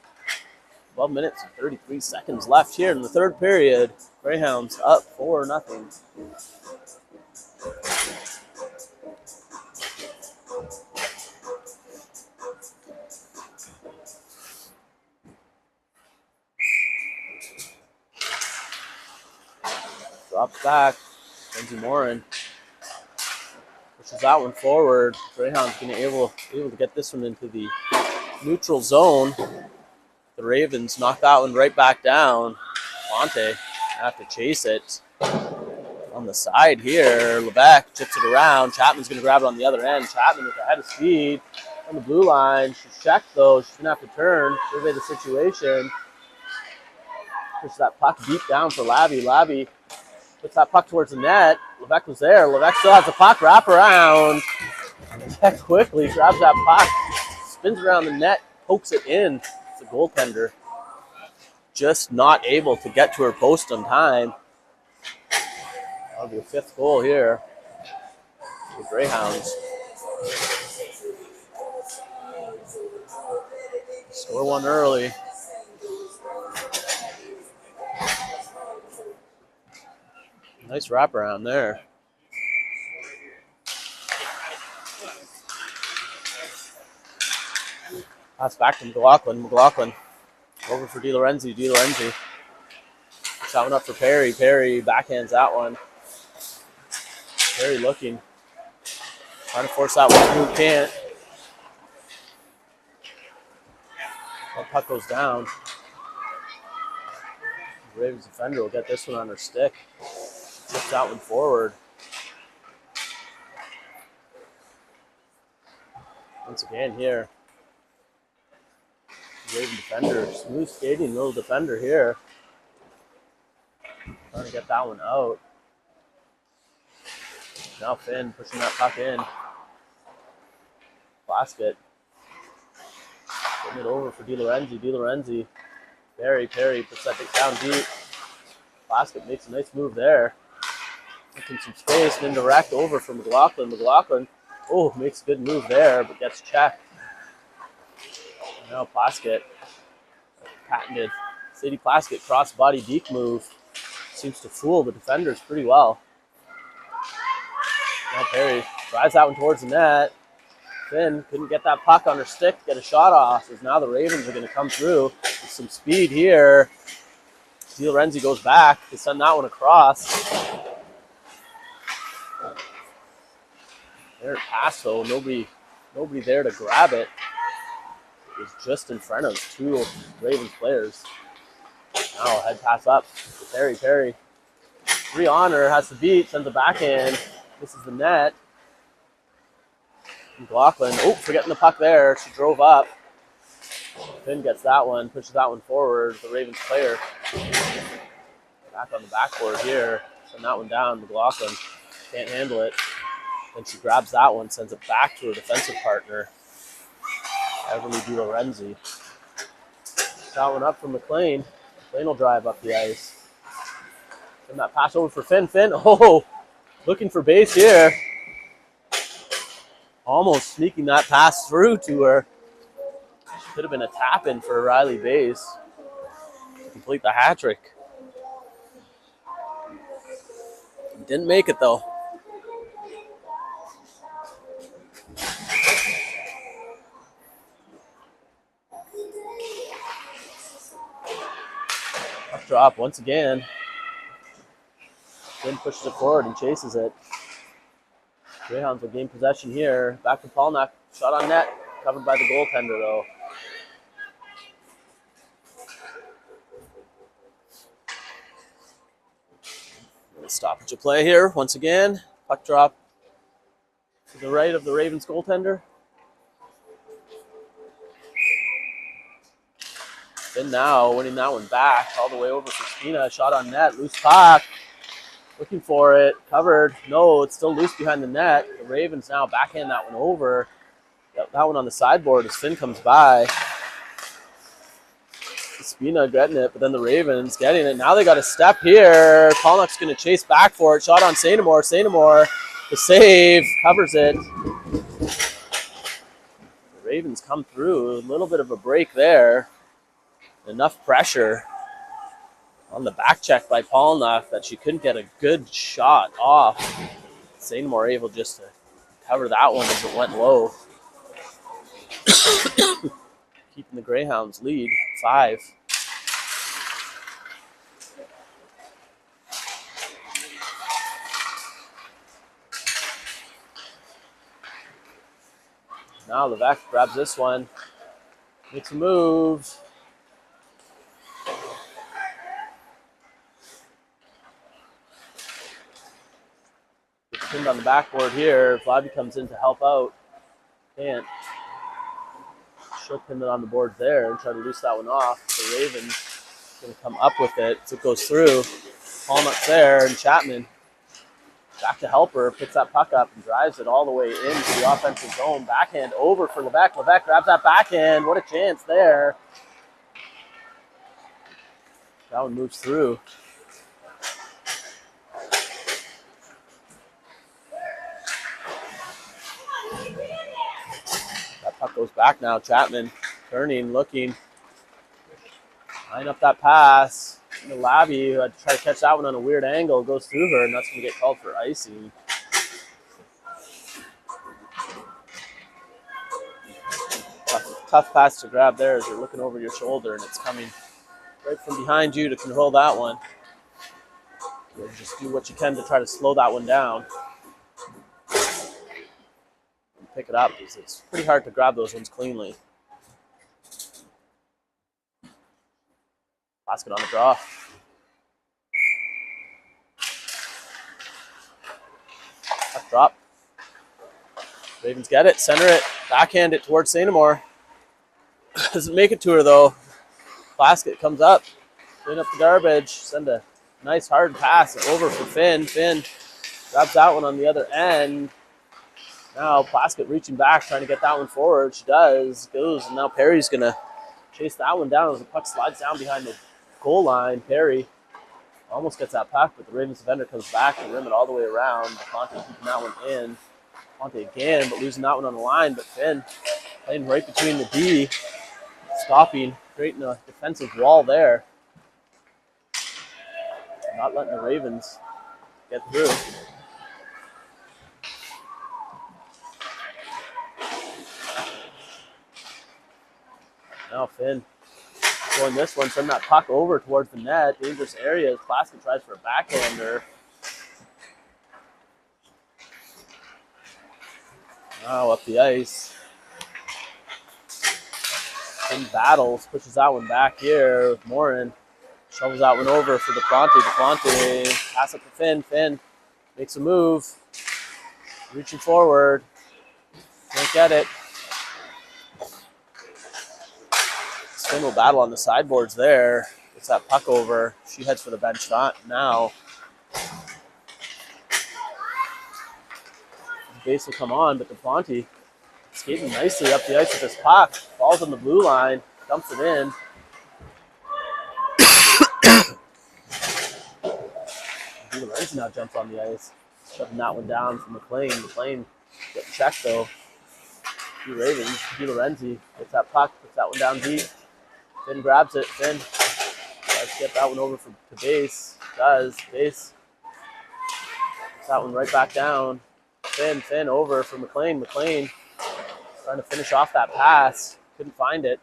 12 minutes and 33 seconds left here in the third period. Greyhounds up 4-0. Drops back. Lindsay Morin pushes that one forward. Greyhounds going to able to get this one into the neutral zone. The Ravens knock that one right back down. Fonte have to chase it. On the side here, Levesque chips it around. Chapman's going to grab it on the other end. Chapman with a head of speed on the blue line. She's checked though. She's going to have to turn, survey the situation. Push that puck deep down for Labby. Labby puts that puck towards the net. Levesque was there. Levesque still has the puck. Wrap around. Levesque quickly grabs that puck. Spins around the net. Pokes it in. It's a goaltender. Just not able to get to her post on time. That'll be a fifth goal here for the Greyhounds. Score one early. Nice wraparound there. Pass back to McLaughlin. McLaughlin over for DiLorenzi. DiLorenzi. Puts that one up for Perry. Perry backhands that one. Perry looking. Trying to force that one. Who can't. That puck goes down. The Ravens defender will get this one on her stick. Tips that one forward. Once again here. Raven defender, smooth skating little defender here. Trying to get that one out. Now Finn pushing that puck in. Basket. Getting it over for DiLorenzi. DiLorenzi. Perry puts that thing down deep. Basket makes a nice move there. Making some space and indirect over for McLaughlin. McLaughlin, makes a good move there, but gets checked. Now Plaskett, patented Sadie Plaskett cross-body deke move. Seems to fool the defenders pretty well. Now Perry drives that one towards the net. Finn couldn't get that puck on her stick, get a shot off, as now the Ravens are going to come through with some speed here. Renzi goes back to send that one across. There pass though, nobody there to grab it. It was just in front of two Ravens players. Now head pass up to Perry. Perry, 3 on her, has to beat, sends a backhand. This is the net. McLaughlin, forgetting the puck there. She drove up. Finn gets that one, pushes that one forward. The Ravens player back on the backboard here. Send that one down. McLaughlin can't handle it. Then she grabs that one, sends it back to her defensive partner, Everly Renzi. That one up from McLean. McLean will drive up the ice. Send that pass over for Finn. Finn, looking for base here. Almost sneaking that pass through to her. Could have been a tap-in for Riley Bass to complete the hat trick. Didn't make it though. Up drop once again. Then pushes it forward and chases it. Greyhounds will gain possession here. Back to Polnack. Shot on net. Covered by the goaltender though. Stoppage of play here once again. Puck drop to the right of the Ravens goaltender. Then now winning that one back all the way over for Spina. Shot on net. Loose puck. Looking for it. Covered. No, it's still loose behind the net. The Ravens now backhand that one over. Got that one on the sideboard as Finn comes by. Spina getting it, but then the Ravens getting it. Now they got a step here. Pollock's going to chase back for it. Shot on Sainamore. Sainamore, the save, covers it. The Ravens come through. A little bit of a break there. Enough pressure on the back check by Polnock that she couldn't get a good shot off. Sainamore able just to cover that one as it went low. Keeping the Greyhounds lead, 5. Now Levesque grabs this one, makes a move. Gets pinned on the backboard here. Flavie comes in to help out. Can't. She'll pin it on the board there and try to loose that one off. The Ravens going to come up with it. So it goes through. Polnuck's there, and Chapman back to help her, picks that puck up and drives it all the way into the offensive zone. Backhand over for Levesque. Levesque grabs that backhand. What a chance there. That one moves through. That puck goes back now. Chapman turning, looking. Line up that pass. Labby, who had to try to catch that one on a weird angle, goes through her, and that's going to get called for icing. Tough pass to grab there as you're looking over your shoulder, and it's coming right from behind you to control that one. You'll just do what you can to try to slow that one down. And pick it up, because it's pretty hard to grab those ones cleanly. Basket on the draw. Puck drop. Ravens get it, center it, backhand it towards Sainamore. Doesn't make it to her though. Basket comes up, clean up the garbage, send a nice hard pass over for Finn. Finn grabs that one on the other end. Now Plaskett reaching back, trying to get that one forward. She does, goes, and now Perry's gonna chase that one down as the puck slides down behind the goal line. Perry almost gets that puck, but the Ravens defender comes back and rim it all the way around. Ponte keeping that one in. Ponte again, but losing that one on the line. But Finn playing right between the D, stopping, creating a defensive wall there. Not letting the Ravens get through. Now Finn going this one, send that puck over towards the net. Dangerous areas. Plaskett tries for a backhander. Now up the ice. Finn battles, pushes that one back here with Morin. Shovels that one over for DePlante. DePlante pass up to Finn. Finn makes a move. Reaching forward. Can't get it. Finn will battle on the sideboards there. Gets that puck over. She heads for the bench now. The base will come on, but DePlante skating nicely up the ice with this puck. Falls on the blue line. Dumps it in. Lorenzi now jumps on the ice. Shoving that one down from McLean. McLean getting checked though. Two Ravens. Lorenzi gets that puck. Puts that one down deep. Finn grabs it. Finn tries to get that one over to base. Does. Base. Puts that one right back down. Finn over for McLean. McLean trying to finish off that pass. Couldn't find it.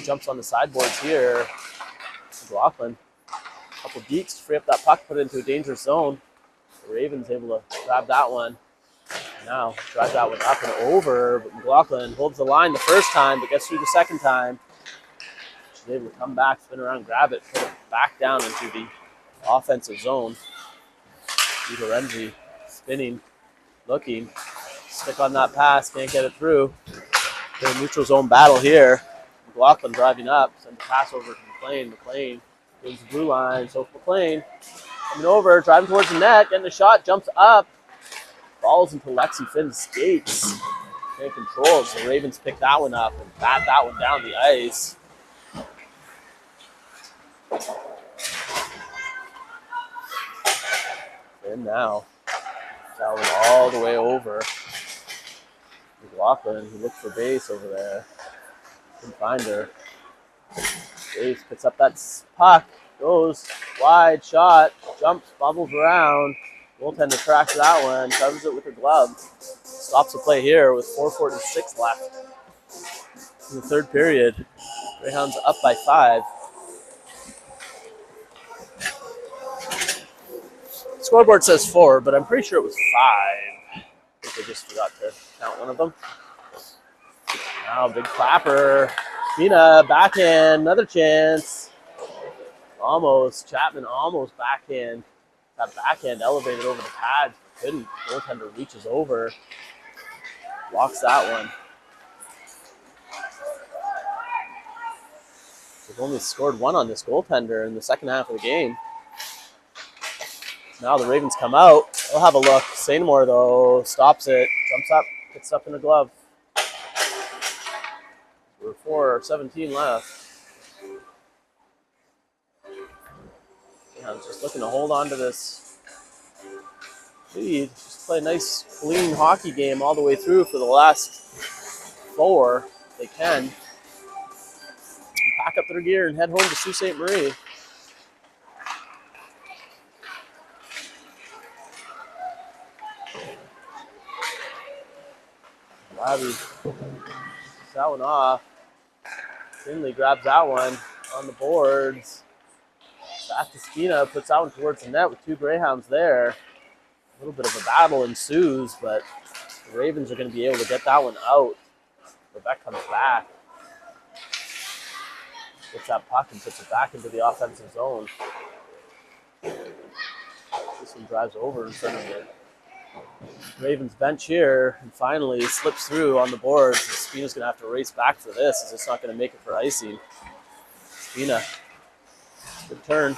Jumps on the sideboards here. McLaughlin. Couple deeks to free up that puck, put it into a dangerous zone. The Ravens able to grab that one. Now drive that one up and over, but McLaughlin holds the line the first time, but gets through the second time. She's able to come back, spin around, grab it, put it back down into the offensive zone. Lorenzi spinning, looking, stick on that pass, can't get it through. The neutral zone battle here. McLaughlin driving up, sends a pass over to McLean. McLean goes the blue line, so McLean coming over, driving towards the net, getting the shot, jumps up, falls into Lexi Finn's skates. Can't control it, so the Ravens pick that one up and bat that one down the ice. And now, that one all the way over. McLaughlin, who looked for base over there. Couldn't find her. Base picks up that puck, goes wide, shot, jumps, bubbles around. Goaltender tracks that one, covers it with her glove. Stops the play here with 4:46 left in the third period. Greyhounds up by 5. Scoreboard says 4, but I'm pretty sure it was 5. I think they just forgot to count one of them. Now, big clapper. Mina, backhand, another chance. Almost. Chapman almost backhand. That backhand elevated over the pads, but couldn't. Goaltender reaches over. Blocks that one. They've only scored 1 on this goaltender in the second half of the game. Now the Ravens come out. They'll have a look. Sainamore, though, stops it. Jumps up. Gets up in the glove. We're 4:17 left. Yeah, just looking to hold on to this lead. Just play a nice, clean hockey game all the way through for the last 4. If they can. Pack up their gear and head home to Sault Ste. Marie. Labby gets that one off. Finley grabs that one on the boards. Back to Spina, puts that one towards the net with 2 Greyhounds there. A little bit of a battle ensues, but the Ravens are going to be able to get that one out. Quebec comes back. Gets that puck and puts it back into the offensive zone. This one drives over in front of the Ravens bench here and finally slips through on the boards. Spina's going to have to race back for this as it's not going to make it for icing. Spina, good turn.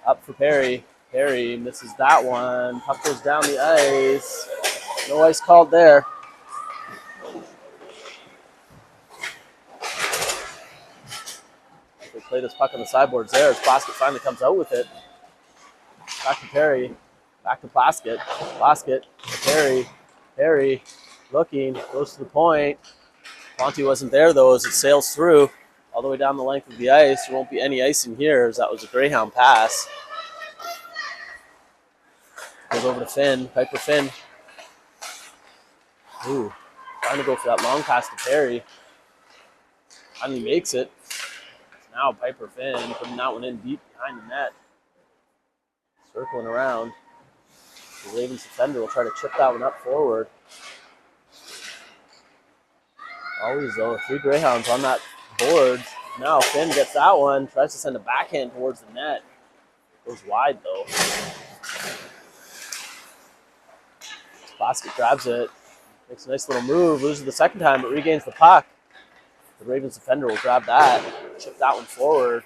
Up for Perry. Perry misses that one. Puck goes down the ice. No ice called there. They play this puck on the sideboards there as Plaskett finally comes out with it. Back to Perry. Back to Plaskett. Plaskett to Perry. Perry looking, goes to the point. Monty wasn't there though as it sails through all the way down the length of the ice. There won't be any icing here as that was a Greyhound pass. Goes over to Finn. Piper Finn. Ooh, trying to go for that long pass to Perry. Finally makes it. Now Piper Finn putting that one in deep behind the net. Circling around. The Ravens defender will try to chip that one up forward. Always though, 3 Greyhounds on that board. Now Finn gets that one, tries to send a backhand towards the net. Goes wide though. Basket grabs it, makes a nice little move, loses the second time, but regains the puck. The Ravens defender will grab that, chip that one forward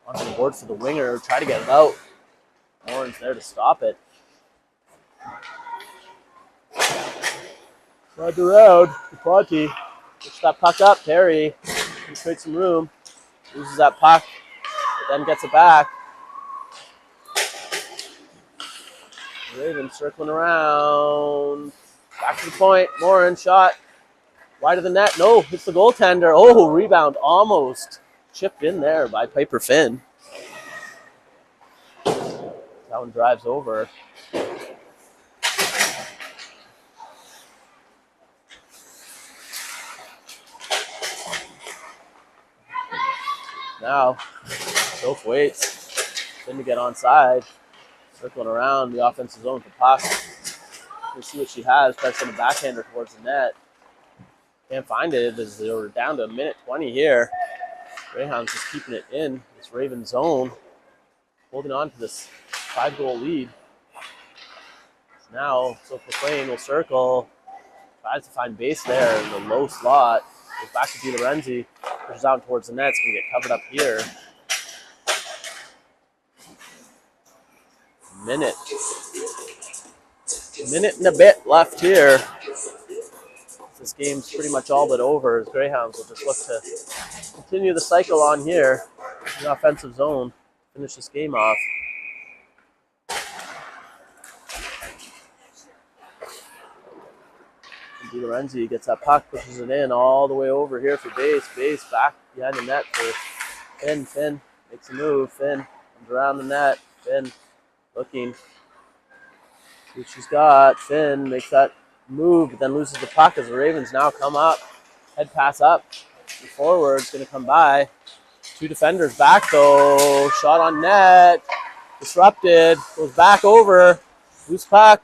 onto the board for the winger, try to get it out. Warren's there to stop it. Right around, DuPonte puts that puck up. Terry can create some room, loses that puck, but then gets it back. Ravens circling around. Back to the point. Morin shot. Wide of the net. No, hits the goaltender. Oh, rebound almost chipped in there by Piper Finn. That one drives over. Now, Soph waits. Finn to get onside. Circling around the offensive zone for puck. We'll see what she has. Tries to send a backhander towards the net. Can't find it as they're down to a minute 20 here. Greyhounds just keeping it in this Raven zone. Holding on to this 5-goal lead. So now, Soph McLean will circle. Tries to find base there in the low slot. Goes back to Di Lorenzi. Pushes out towards the net. It's going to get covered up here. Minute and a bit left here. This game's pretty much all but over as Greyhounds will just look to continue the cycle on here in the offensive zone, finish this game off. Di Lorenzi gets that puck, pushes it in all the way over here for base. Base back behind the net for Finn. Finn makes a move. Finn comes around the net. Finn looking. See what she's got. Finn makes that move, but then loses the puck as the Ravens now come up. Head pass up. The forward's going to come by. 2 defenders back, though. Shot on net. Disrupted. Goes back over. Loose puck.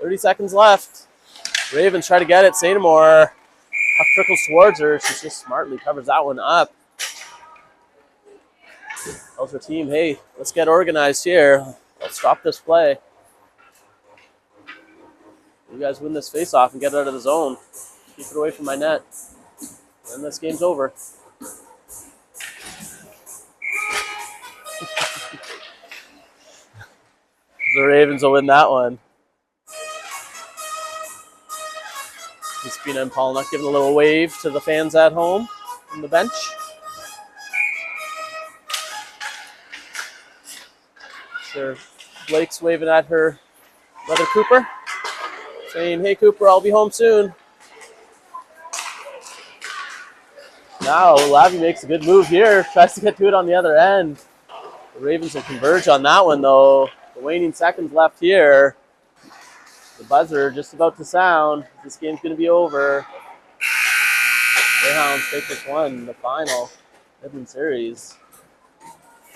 30 seconds left. Ravens try to get it. Sadamore. Puck trickles towards her. She just smartly covers that one up. Tells her team, hey, let's get organized here. Let's stop this play. You guys win this face-off and get out of the zone. Keep it away from my net. And this game's over. The Ravens will win that one. Spina and Pollock giving a little wave to the fans at home on the bench. Sure, Blake's waving at her brother Cooper, saying, hey Cooper, I'll be home soon. Now Lavi makes a good move here, tries to get to it on the other end. The Ravens will converge on that one though. The waning seconds left here. The buzzer just about to sound. This game's going to be over. Greyhounds take this one, the final Midland Series.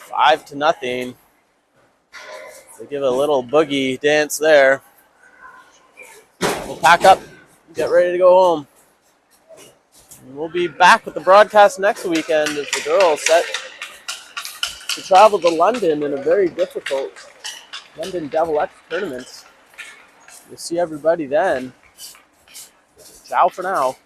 5-0. They give a little boogie dance there. We'll pack up and get ready to go home. And we'll be back with the broadcast next weekend as the girls set to travel to London in a very difficult London Devil X tournament. We'll see everybody then. Ciao for now.